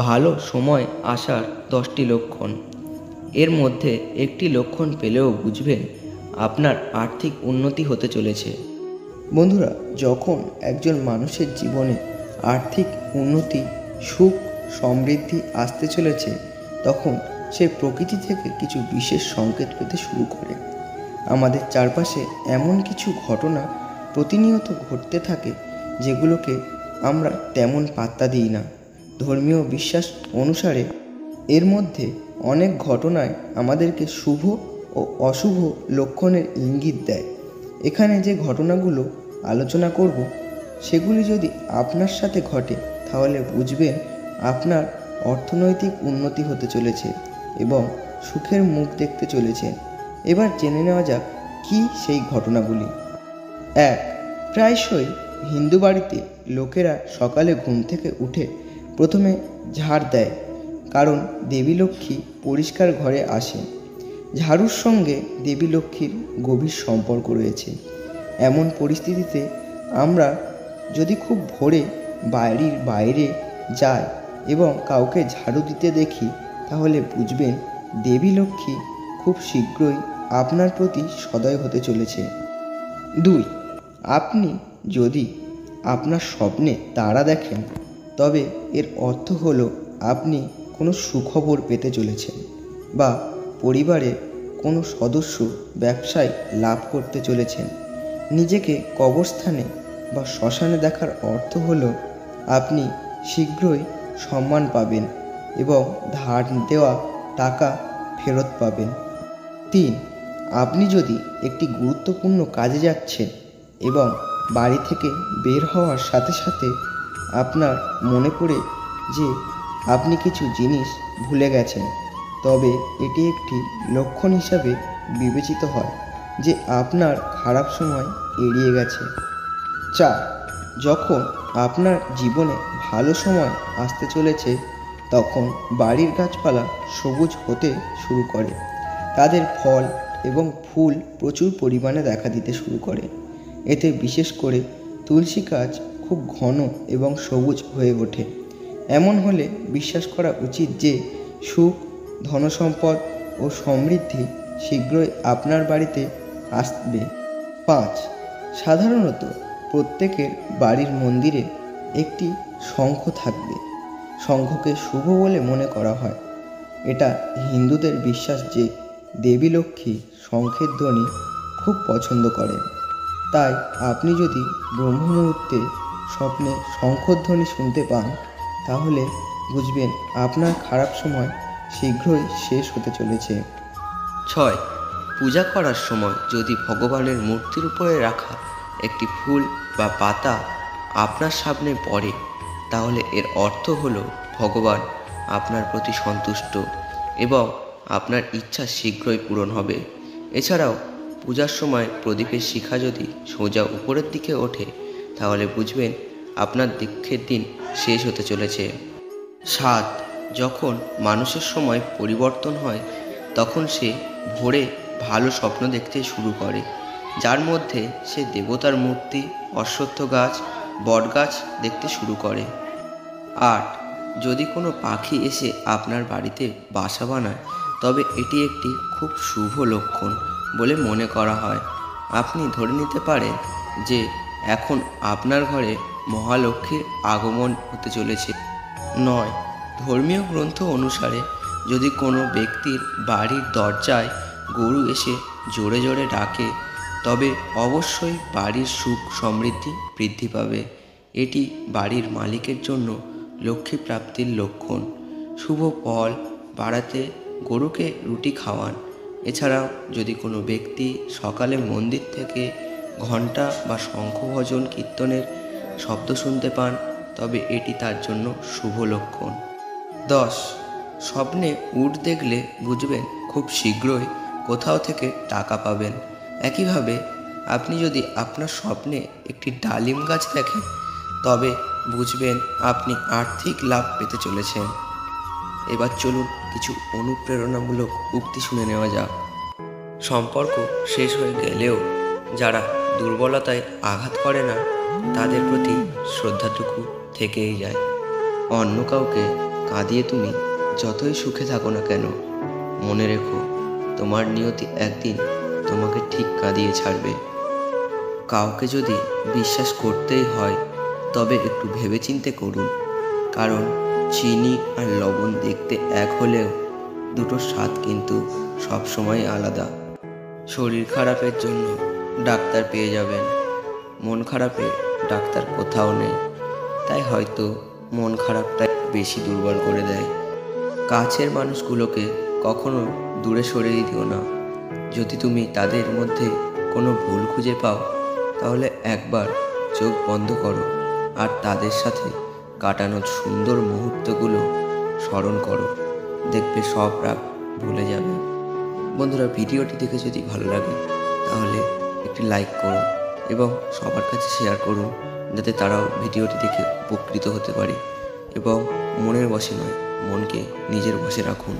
ভালো সময় আসার 10টি লক্ষণ। এর মধ্যে একটি লক্ষণ পেলেও বুঝবেন আপনার আর্থিক উন্নতি হতে চলেছে। বন্ধুরা, যখন একজন মানুষের জীবনে আর্থিক উন্নতি, সুখ, সমৃদ্ধি আসতে চলেছে, তখন সে প্রকৃতি থেকে কিছু বিশেষ সংকেত পেতে শুরু করে। আমাদের চারপাশে এমন কিছু ঘটনা প্রতিনিয়ত ঘটতে থাকে যেগুলোকে আমরা তেমন পাত্তা দিই না। ধর্মীয় বিশ্বাস অনুসারে এর মধ্যে অনেক ঘটনায় আমাদেরকে শুভ ও অশুভ লক্ষণের ইঙ্গিত দেয়। এখানে যে ঘটনাগুলো আলোচনা করব, সেগুলি যদি আপনার সাথে ঘটে তাহলে বুঝবেন আপনার অর্থনৈতিক উন্নতি হতে চলেছে এবং সুখের মুখ দেখতে চলেছে। এবার জেনে নেওয়া যাক কী সেই ঘটনাগুলি। 1. প্রায়শই হিন্দু বাড়িতে লোকেরা সকালে ঘুম থেকে উঠে প্রথমে ঝাড় দেয়, কারণ দেবী লক্ষ্মী পরিষ্কার ঘরে আসেন। ঝাড়ুর সঙ্গে দেবী লক্ষ্মীর গভীর সম্পর্ক রয়েছে। এমন পরিস্থিতিতে আমরা যদি খুব ভোরে বাড়ির বাইরে যাই এবং কাউকে ঝাড়ু দিতে দেখি, তাহলে বুঝবেন দেবী লক্ষ্মী খুব শীঘ্রই আপনার প্রতি সদয় হতে চলেছে। 2. আপনি যদি আপনার স্বপ্নে তারা দেখেন, তবে এর অর্থ হলো আপনি কোনো সুখবর পেতে চলেছেন বা পরিবারের কোনো সদস্য ব্যবসায় লাভ করতে চলেছেন। নিজেকে কবরস্থানে বা শ্মশানে দেখার অর্থ হলো আপনি শীঘ্রই সম্মান পাবেন এবং ধার দেওয়া টাকা ফেরত পাবেন। 3. আপনি যদি একটি গুরুত্বপূর্ণ কাজে যাচ্ছেন এবং বাড়ি থেকে বের হওয়ার সাথে সাথে আপনার মনে পড়ে যে আপনি কিছু জিনিস ভুলে গেছেন, তবে এটি একটি লক্ষণ হিসাবে বিবেচিত হয় যে আপনার খারাপ সময় এড়িয়ে গেছে। 4. যখন আপনার জীবনে ভালো সময় আসতে চলেছে, তখন বাড়ির গাছপালা সবুজ হতে শুরু করে। তাদের ফল এবং ফুল প্রচুর পরিমাণে দেখা দিতে শুরু করে। এতে বিশেষ করে তুলসী গাছ খুব ঘন এবং সবুজ হয়ে ওঠে। এমন হলে বিশ্বাস করা উচিত যে সুখ, ধনসম্পদ ও সমৃদ্ধি শীঘ্রই আপনার বাড়িতে আসবে। 5. সাধারণত প্রত্যেকের বাড়ির মন্দিরে একটি শঙ্খ থাকবে। শঙ্খকে শুভ বলে মনে করা হয়। এটা হিন্দুদের বিশ্বাস যে দেবী লক্ষ্মী শঙ্খের ধ্বনি খুব পছন্দ করেন। তাই আপনি যদি ব্রহ্ম মুহূর্তে স্বপ্নে শঙ্খধ্বনি শুনতে পান, তাহলে বুঝবেন আপনার খারাপ সময় শীঘ্রই শেষ হতে চলেছে। 6. পূজা করার সময় যদি ভগবানের মূর্তির উপরে রাখা একটি ফুল বা পাতা আপনার সামনে পড়ে, তাহলে এর অর্থ হলো ভগবান আপনার প্রতি সন্তুষ্ট এবং আপনার ইচ্ছা শীঘ্রই পূরণ হবে। এছাড়াও পূজার সময় প্রদীপের শিখা যদি সোজা উপরের দিকে ওঠে, তাহলে বুঝবেন আপনার দুঃখের দিন শেষ হতে চলেছে। 7. যখন মানুষের সময় পরিবর্তন হয়, তখন সে ভোরে ভালো স্বপ্ন দেখতে শুরু করে, যার মধ্যে সে দেবতার মূর্তি, অশ্বত্থ গাছ, বট গাছ দেখতে শুরু করে। 8. যদি কোনো পাখি এসে আপনার বাড়িতে বাসা বানায়, তবে এটি একটি খুব শুভ লক্ষণ বলে মনে করা হয়। আপনি ধরে নিতে পারেন যে এখন আপনার ঘরে মহালক্ষ্মীর আগমন হতে চলেছে। 9. ধর্মীয় গ্রন্থ অনুসারে যদি কোনো ব্যক্তির বাড়ির দরজায় গরু এসে জোরে জোরে ডাকে, তবে অবশ্যই বাড়ির সুখ সমৃদ্ধি বৃদ্ধি পাবে। এটি বাড়ির মালিকের জন্য লক্ষ্মী প্রাপ্তির লক্ষণ। শুভ ফল বাড়াতে গরুকে রুটি খাওয়ান। এছাড়াও যদি কোনো ব্যক্তি সকালে মন্দির থেকে ঘণ্টা বা শঙ্খভজন কীর্তনের শব্দ শুনতে পান, তবে এটি তার জন্য শুভ লক্ষণ। 10. স্বপ্নে উট দেখলে বুঝবেন খুব শীঘ্রই কোথাও থেকে টাকা পাবেন। একইভাবে আপনি যদি আপনার স্বপ্নে একটি ডালিম গাছ দেখেন, তবে বুঝবেন আপনি আর্থিক লাভ পেতে চলেছেন। এবার চলুন কিছু অনুপ্রেরণামূলক উক্তি শুনে নেওয়া যাক। সম্পর্ক শেষ হয়ে গেলেও যারা দুর্বলতায় আঘাত করে না, তাদের প্রতি শ্রদ্ধাটুকু থেকেই যায়। অন্য কাউকে কাঁদিয়ে তুমি যতই সুখে থাকো না কেন, মনে রেখো তোমার নিয়তি একদিন তোমাকে ঠিক কাঁদিয়ে ছাড়বে। কাউকে যদি বিশ্বাস করতেই হয় তবে একটু ভেবেচিন্তে করুন, কারণ চিনি আর লবণ দেখতে এক হলেও দুটোর স্বাদ কিন্তু সবসময় আলাদা। শরীর খারাপের জন্য ডাক্তার পেয়ে যাবেন, মন খারাপে ডাক্তার কোথাও নেই। তাই হয়তো মন খারাপটা বেশি দুর্বল করে দেয়। কাছের মানুষগুলোকে কখনো দূরে সরিয়ে দিও না। যদি তুমি তাদের মধ্যে কোনো ভুল খুঁজে পাও তাহলে একবার চোখ বন্ধ করো আর তাদের সাথে কাটানো সুন্দর মুহূর্তগুলো স্মরণ করো, দেখবে সব রাগ ভুলে যাবে। বন্ধুরা, ভিডিওটি দেখে যদি ভালো লাগে তাহলে একটি লাইক করুন এবং সবার কাছে শেয়ার করুন, যাতে তারাও ভিডিওটি দেখে উপকৃত হতে পারে। এবং মনের বশে নয়, মনকে নিজের বশে রাখুন।